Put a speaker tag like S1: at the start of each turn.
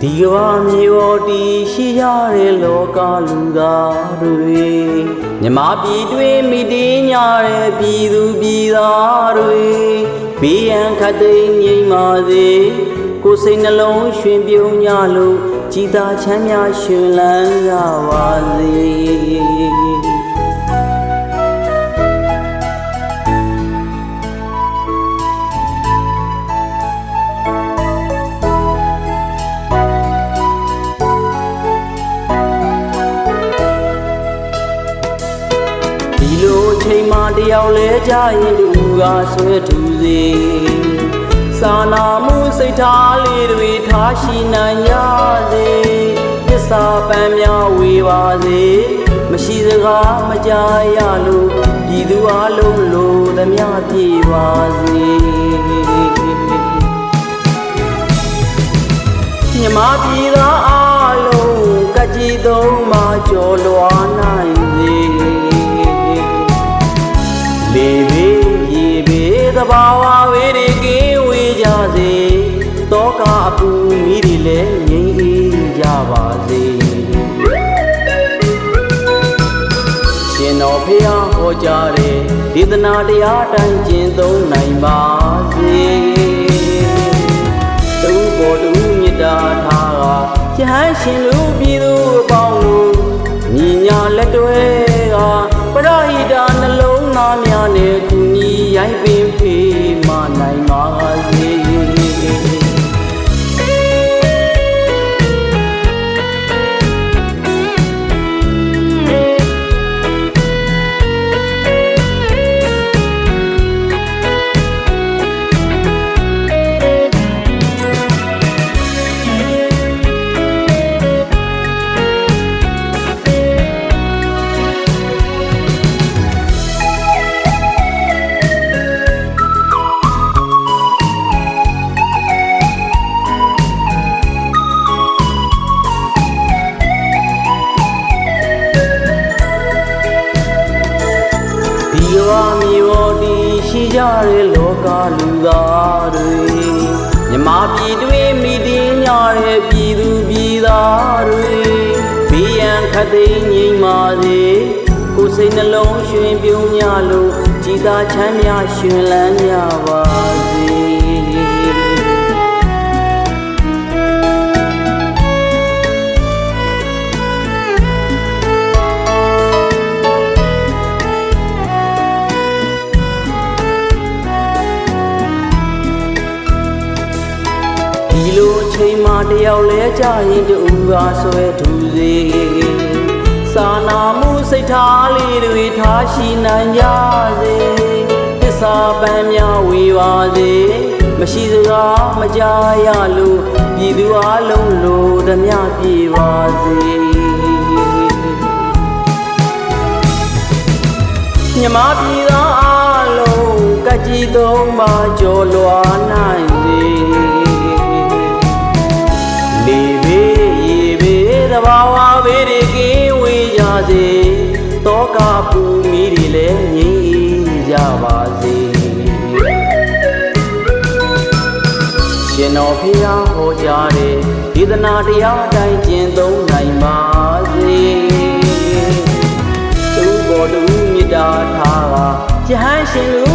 S1: ဒီကဘာမျိုးတီရှိကြတဲ့လောကလူသားတွေမြမပြည်တွင်မိတင်းညာတဲ့ပြည်သူပြည်သားတွေဘေးရန်ခတ်သိမ်းငြိမ်ပါစေကိုယ်စိတ်နှလုံးရွှင်ပြုံးကြလို့ကြည်သာချမ်းသာရှင်လန်းကြပါစေဒီလိုချိန်မှတယောက်လဲကြရင်သူကဆွဲထူစေစာနာမှုစိတ်ထားလေးတွေထားရှိနိုင်ကြစေသစ္စာပန်းများဝေပါစေမရှိစကားမကြားရလို့ပြည်သူအလုံးလိုသမျှပြေပါစေမြမပြည်သားအလုံးကကြည်သုံးမှကျော်လွှာနိုင်စေလေဘေးရေဘေးသဘာဝဝေတွေကင်းဝေးကြစေတောကအပူမီးတွေလည်းငြိမ်းအေးကြပါစေရှင်တော်ဖျားဟောကြားတဲ့ဒေသနာတရားတိုင်းကျင့်သုံးနိုင်ပါစေသူပေါ်သူမြတ်တာထားကယဟန်ရှင်လူပြည်သူအပေါင်းတို့ညီညာလက်တွဲကပရဟိတနှလုံးသားများနဲ့ကူညီရိုက်ပင်ဖေးမနိုင်ပါစေမြေပေါ်တီရှိကြတဲ့လောကလူသားတွေမြမပြည်တွင်မိတင်းညာတဲ့ပြည်သူပြည်သားတွေဘေးရန်ခတ်သိမ်းငြိမ်ပါစေကိုယ်စိတ်နှလုံးရွှင်ပြုံးကြလို့ကြည်သာချမ်းသာရှင်လန်းကြပါစေဒီလိုချိန်မှတယောက်လဲကြရင်တူကဆွဲထူစေစာနာမှုစိတ်ထားလေးတွေထားရှိနိုင်ကြစေသစ္စာပန်းများဝေပါစေမရှိစကားမကြားရလို့ပြည်သူအလုံးလိုသမျှပြေပါစေမြမပြည်သားအလုံးကကြည်သုံးပါကျော်လွှာနိုင်စေလေဘေးရေဘေးသဘာဝဘေးတွေကင်းဝေးကြစေတောကပူမီးတွေလည်းငြိမ်းကြပါစေရှင်တော်ဖျားဟောကြားတဲ့ဒေသနာတရားတိုင်းကျင့်သုံးနိုင်ပါစေသူပေါ်သူမြတ်တာထားကယဟန်ရှင်လူ